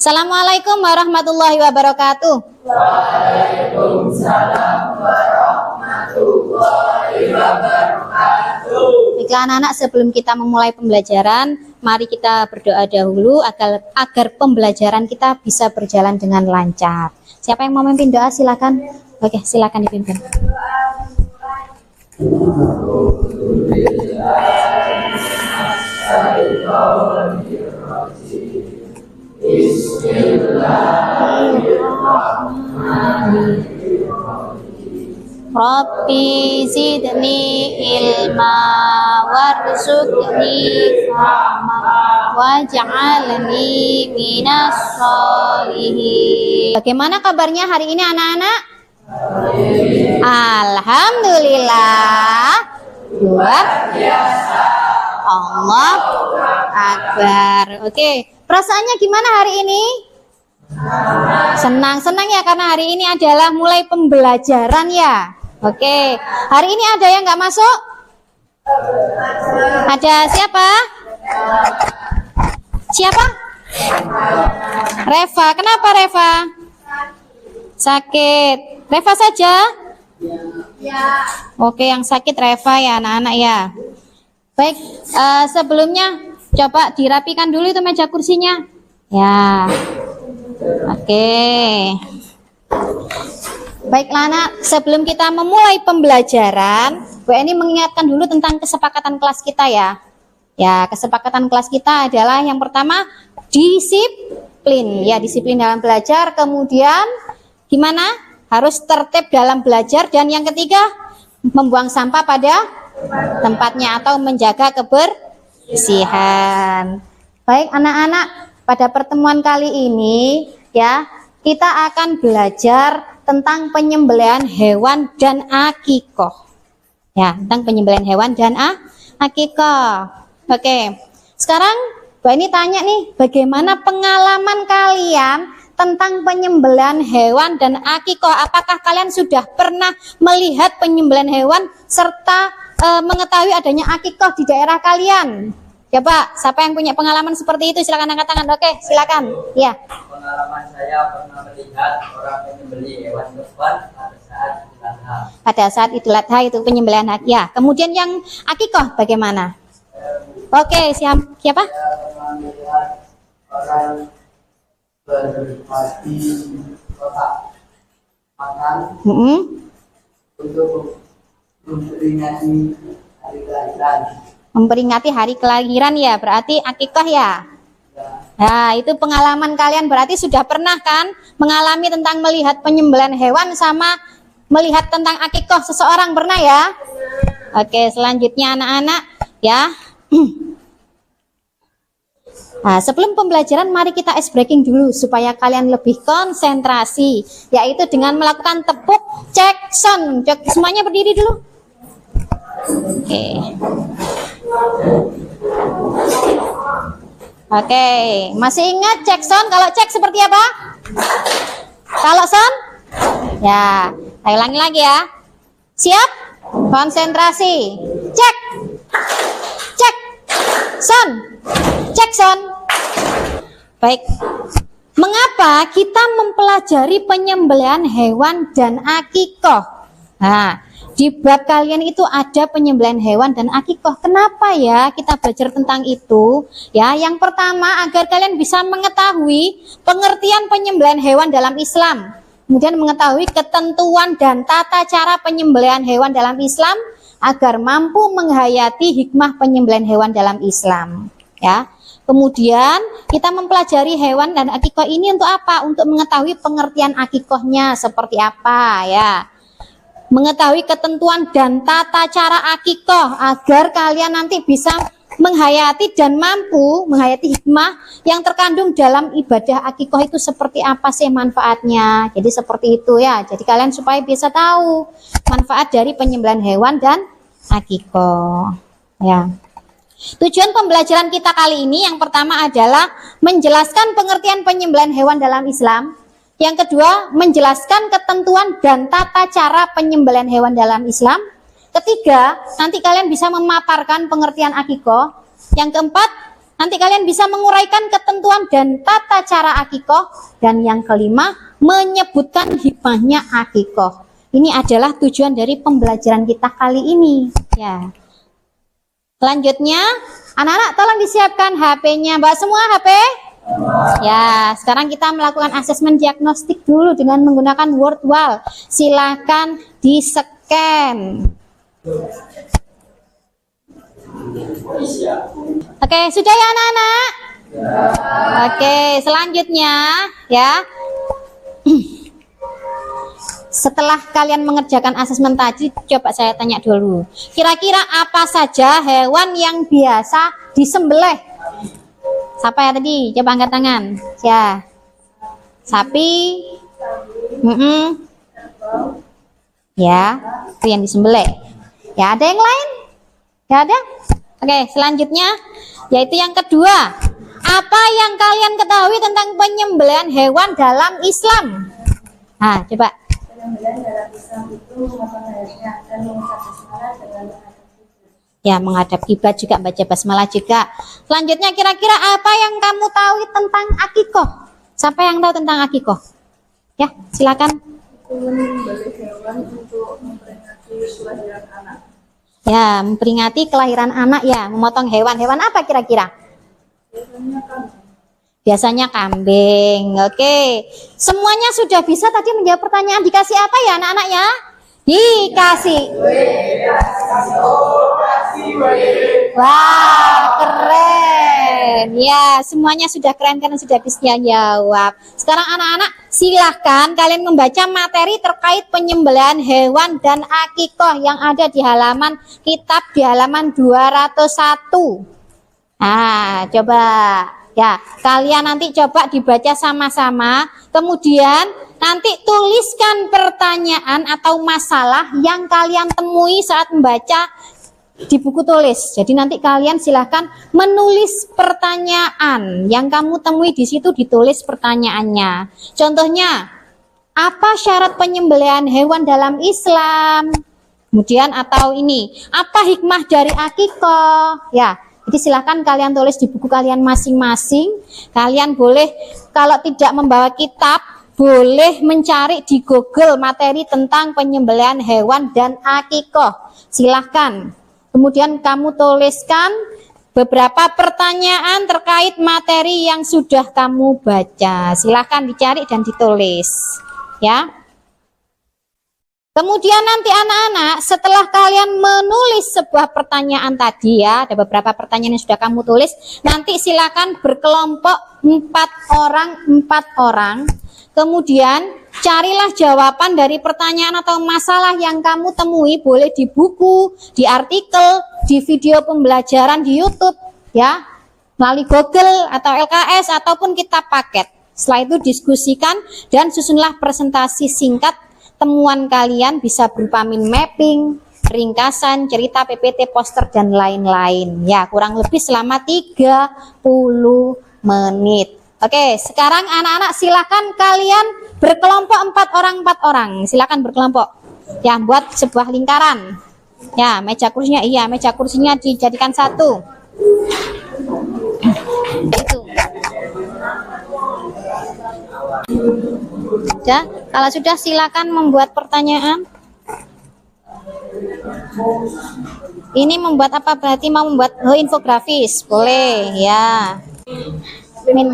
Assalamualaikum warahmatullahi wabarakatuh. Waalaikumsalam warahmatullahi wabarakatuh. Baiklah anak-anak, sebelum kita memulai pembelajaran, mari kita berdoa dahulu agar pembelajaran kita bisa berjalan dengan lancar. Siapa yang mau memimpin doa silakan. Oke, silakan dipimpin. Rabbi zidni ilma warzuqni fahma waj'alni minas sholihin. Bagaimana kabarnya hari ini anak-anak? Alhamdulillah, luar biasa. Allah Akbar. Oke, perasaannya gimana hari ini? Senang ya, karena hari ini adalah mulai pembelajaran ya. Oke, hari ini ada yang nggak masuk? Ada siapa? Siapa? Reva. Kenapa Reva? Sakit. Reva saja? Oke, yang sakit Reva ya anak-anak ya. Baik, sebelumnya coba dirapikan dulu itu meja kursinya. Ya. Oke. Baiklah anak, sebelum kita memulai pembelajaran, Bu Eni mengingatkan dulu tentang kesepakatan kelas kita ya. Ya, kesepakatan kelas kita adalah yang pertama disiplin. Ya, disiplin dalam belajar, kemudian gimana? Harus tertib dalam belajar, dan yang ketiga membuang sampah pada tempatnya atau menjaga kebersihan. Baik anak-anak, pada pertemuan kali ini ya, kita akan belajar tentang penyembelihan hewan dan akikoh. Ya, tentang penyembelihan hewan dan akikoh. Oke, sekarang Bu ini tanya nih, bagaimana pengalaman kalian tentang penyembelihan hewan dan akikoh? Apakah kalian sudah pernah melihat penyembelihan hewan serta mengetahui adanya akikoh di daerah kalian? Coba, siapa yang punya pengalaman seperti itu silakan angkat tangan. Oke, silakan. Ya. Pengalaman saya pernah melihat orang menyembelih hewan kurban pada saat Idul Adha. Pada saat Idul Adha itu penyembelihan ya. Kemudian yang akikoh bagaimana? Oke, siapa? Saya pernah melihat orang berbagi kotak makan untuk memperingati hari kelahiran. Memperingati hari kelahiran ya, berarti akikoh ya. Nah, itu pengalaman kalian berarti sudah pernah kan mengalami tentang melihat penyembelihan hewan sama melihat tentang akikoh seseorang, pernah ya? Oke, selanjutnya anak-anak ya. Nah, sebelum pembelajaran mari kita ice breaking dulu supaya kalian lebih konsentrasi, yaitu dengan melakukan tepuk cek sound. Semuanya berdiri dulu. Oke, masih ingat cek sound? Kalau cek seperti apa? Kalau sound? Ya, saya ulangi lagi ya. Siap? Konsentrasi. Cek. Cek. Sound. Cek sound. Baik. Mengapa kita mempelajari penyembelihan hewan dan akikoh? Nah, di bab kalian itu ada penyembelihan hewan dan akikoh. Kenapa ya kita belajar tentang itu? Ya, yang pertama agar kalian bisa mengetahui pengertian penyembelihan hewan dalam Islam. Kemudian mengetahui ketentuan dan tata cara penyembelihan hewan dalam Islam agar mampu menghayati hikmah penyembelihan hewan dalam Islam. Ya. Kemudian kita mempelajari hewan dan akikoh ini untuk apa? Untuk mengetahui pengertian akikohnya seperti apa ya. Mengetahui ketentuan dan tata cara akikoh agar kalian nanti bisa menghayati dan mampu menghayati hikmah yang terkandung dalam ibadah akikoh itu seperti apa sih manfaatnya. Jadi seperti itu ya. Jadi kalian supaya bisa tahu manfaat dari penyembelihan hewan dan akikoh. Ya. Tujuan pembelajaran kita kali ini yang pertama adalah menjelaskan pengertian penyembelihan hewan dalam Islam. Yang kedua, menjelaskan ketentuan dan tata cara penyembelihan hewan dalam Islam. Ketiga, nanti kalian bisa memaparkan pengertian akikoh. Yang keempat, Nanti kalian bisa menguraikan ketentuan dan tata cara akikoh. Dan yang kelima, menyebutkan hikmahnya akikoh. Ini adalah tujuan dari pembelajaran kita kali ini. Ya. Selanjutnya, anak-anak tolong disiapkan HP-nya. Mbak semua HP? Ya, sekarang kita melakukan asesmen diagnostik dulu dengan menggunakan word wall. Silakan di-scan. Oke, sudah ya anak-anak? Oke, selanjutnya ya. Setelah kalian mengerjakan asesmen tadi, coba saya tanya dulu. Kira-kira apa saja hewan yang biasa disembelih? Siapa ya tadi? Coba angkat tangan. Ya. Sapi. Ya, itu yang disembelih. Ya, ada yang lain? Ya ada? Oke, selanjutnya yaitu yang kedua. Apa yang kalian ketahui tentang penyembelihan hewan dalam Islam? Nah, coba. Penyembelihan dalam Islam itu memotong lehernya dan mengucap basmalah dengan Ya, menghadap kiblat juga, baca basmalah juga. Selanjutnya kira-kira apa yang kamu tahu tentang akikoh? Siapa yang tahu tentang akikoh? Ya, silakan. itu menyembelih hewan untuk memperingati kelahiran anak. Ya, memperingati kelahiran anak ya, memotong hewan. Hewan apa kira-kira? Biasanya kambing. Biasanya kambing. Oke. Semuanya sudah bisa tadi menjawab pertanyaan. Dikasih apa ya anak-anak ya? Dikasih. Wah, keren. Ya, semuanya sudah keren karena sudah bisa jawab. Sekarang anak-anak silahkan kalian membaca materi terkait penyembelihan hewan dan akikoh yang ada di halaman kitab di halaman 201. Nah, coba ya, kalian nanti coba dibaca sama-sama. Kemudian nanti tuliskan pertanyaan atau masalah yang kalian temui saat membaca di buku tulis. Jadi nanti kalian silahkan menulis pertanyaan yang kamu temui di situ, ditulis pertanyaannya. Contohnya, apa syarat penyembelihan hewan dalam Islam? Kemudian atau ini, apa hikmah dari akikoh? Ya, jadi silahkan kalian tulis di buku kalian masing-masing. Kalian boleh kalau tidak membawa kitab, boleh mencari di Google materi tentang penyembelihan hewan dan akikoh. Silahkan. Kemudian kamu tuliskan beberapa pertanyaan terkait materi yang sudah kamu baca. Silahkan dicari dan ditulis. Ya. Kemudian nanti anak-anak setelah kalian menulis sebuah pertanyaan tadi ya, ada beberapa pertanyaan yang sudah kamu tulis, nanti silakan berkelompok 4 orang. Kemudian carilah jawaban dari pertanyaan atau masalah yang kamu temui, boleh di buku, di artikel, di video pembelajaran di YouTube ya, melalui Google atau LKS ataupun kitab paket. Setelah itu diskusikan dan susunlah presentasi singkat. Temuan kalian bisa berupa mind mapping, ringkasan, cerita, PPT, poster, dan lain-lain. Ya, kurang lebih selama 30 menit. Oke, sekarang anak-anak silakan kalian berkelompok 4 orang. Silakan berkelompok. Ya, buat sebuah lingkaran. Ya, meja kursinya dijadikan 1. Itu. Ya, kalau sudah silakan membuat pertanyaan. Ini membuat apa? Berarti mau membuat infografis, boleh ya. Min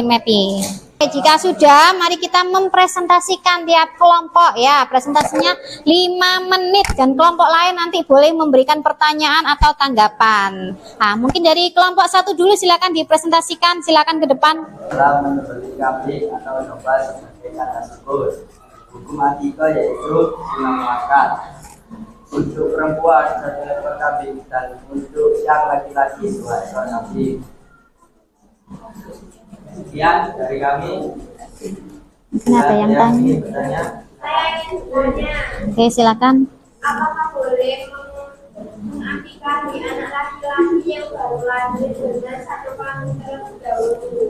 mapping. Jika sudah, mari kita mempresentasikan tiap kelompok ya. Presentasinya 5 menit dan kelompok lain nanti boleh memberikan pertanyaan atau tanggapan. Nah, mungkin dari kelompok 1 dulu silakan dipresentasikan, silakan ke depan. Dalam menyembelih kambing atau domba sebagai kata sebut. Hukum akikoh yaitu sunah muakkad. Untuk perempuan 1 ekor kambing dan untuk yang laki-laki 2 ekor kambing. Sekian dari kami. Kenapa yang tanya? Bertanya. Saya ingin bertanya, Oke, silakan. apakah boleh mengakikah di anak laki-laki yang baru lahir dengan 1 kambing terlebih dahulu?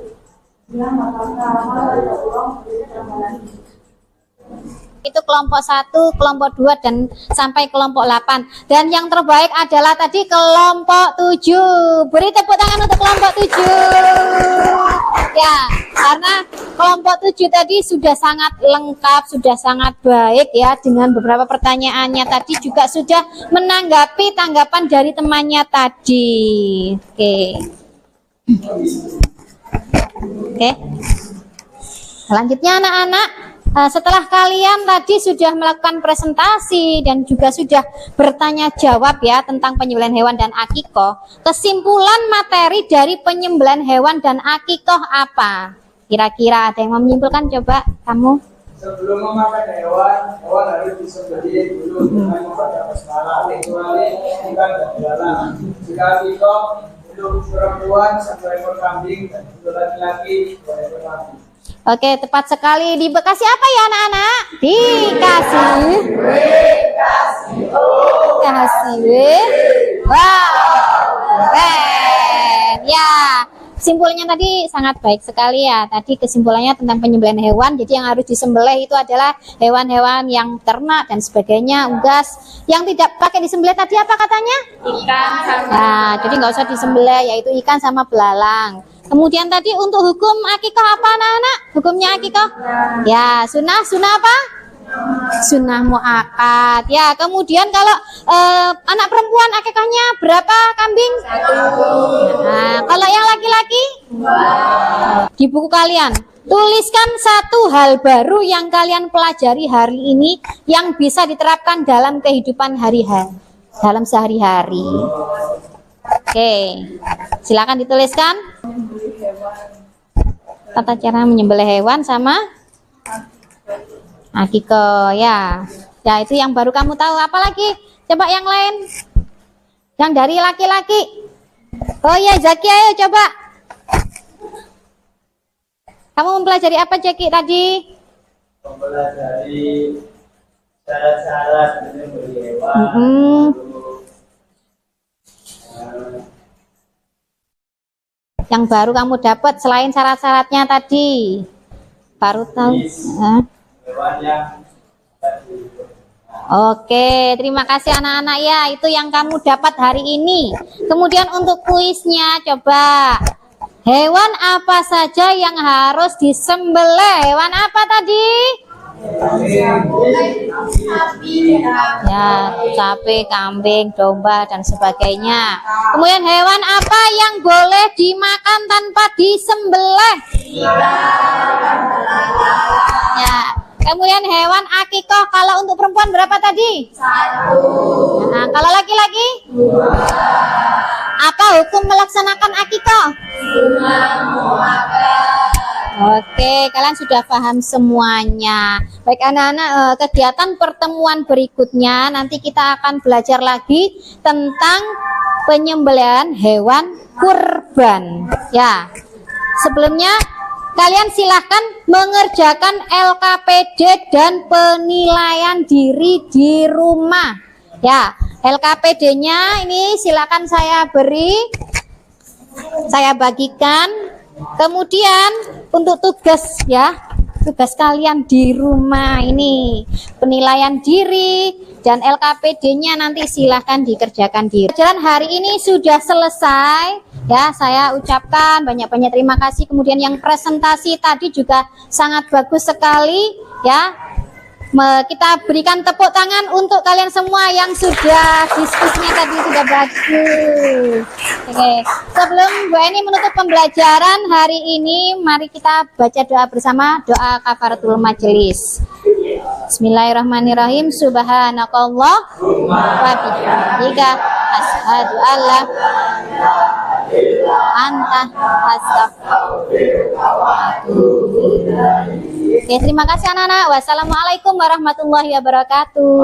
Ya, apakah ada uang tidak lagi? Itu kelompok 1, kelompok 2 dan sampai kelompok 8. Dan yang terbaik adalah tadi kelompok 7. Beri tepuk tangan untuk kelompok 7. Ya, karena kelompok 7 tadi sudah sangat lengkap, sudah sangat baik ya, dengan beberapa pertanyaannya tadi juga sudah menanggapi tanggapan dari temannya tadi. Oke. Selanjutnya anak-anak, setelah kalian tadi sudah melakukan presentasi dan juga sudah bertanya jawab ya tentang penyembelihan hewan dan akikoh, kesimpulan materi dari penyembelihan hewan dan akikoh apa? Kira-kira ada yang mau menyimpulkan? Coba kamu. Sebelum memakan hewan harus disembelih dulu dengan membaca basmalah, kecuali ikan dan belalang. Jika akikoh untuk perempuan 1 ekor kambing dan untuk laki-laki 2 ekor kambing. Oke, tepat sekali. Dikasih apa ya anak-anak? Dikasih. Wow, keren. Ya, kesimpulannya tadi sangat baik sekali ya. Tadi kesimpulannya tentang penyembelihan hewan. Jadi yang harus disembelih itu adalah hewan-hewan yang ternak dan sebagainya, unggas. Yang tidak pakai disembelih tadi apa katanya? Ikan sama. Nah, jadi nggak usah disembelih, yaitu ikan sama belalang. Kemudian tadi untuk hukum akikah apa anak-anak? Hukumnya akikah? Ya, sunnah apa? Sunnah muakkad. Ya, kemudian kalau anak perempuan akikahnya berapa kambing? 1. Nah, kalau yang laki-laki? 2. Di buku kalian tuliskan 1 hal baru yang kalian pelajari hari ini yang bisa diterapkan dalam kehidupan dalam sehari-hari. Oke, silakan dituliskan tata cara menyembelih hewan sama akikoh ya. Ya, itu yang baru kamu tahu. Apalagi? Coba yang lain. Yang dari laki-laki. Oh ya, Zaki, ayo coba. Kamu mempelajari apa, Zaki, tadi? Mempelajari syarat-syarat menyembelih hewan. Yang baru kamu dapat selain syarat-syaratnya tadi. Baru tahu. Oke, terima kasih anak-anak ya. Itu yang kamu dapat hari ini. Kemudian untuk kuisnya, coba. Hewan apa saja yang harus disembelih? Hewan apa tadi? Ya, sapi, kambing, domba dan sebagainya. Kemudian hewan apa yang boleh dimakan tanpa disembelih? Ya. Kemudian hewan akikoh kalau untuk perempuan berapa tadi? 1. Nah, kalau laki-laki? 2. Apa hukum melaksanakan akikoh? Oke, kalian sudah paham semuanya. Baik anak-anak, kegiatan pertemuan berikutnya nanti kita akan belajar lagi tentang penyembelihan hewan kurban. Ya, sebelumnya kalian silahkan mengerjakan LKPD dan penilaian diri di rumah. Ya, LKPD-nya ini silahkan saya bagikan. Kemudian untuk tugas ya, tugas kalian di rumah ini penilaian diri dan LKPD-nya nanti silahkan dikerjakan di rumah. Pelajaran hari ini sudah selesai ya, saya ucapkan banyak-banyak terima kasih. Kemudian yang presentasi tadi juga sangat bagus sekali ya. Kita berikan tepuk tangan untuk kalian semua yang sudah diskusinya tadi sudah bagus. Oke, sebelum Bu Eni menutup pembelajaran hari ini, mari kita baca doa bersama, doa kafaratul majelis. Bismillahirrahmanirrahim. Subhanakallah wa bihamdika asyhadu an la anta astaghfiruka wa atubu ilaik. Oke, terima kasih anak-anak. Wassalamualaikum warahmatullahi wabarakatuh.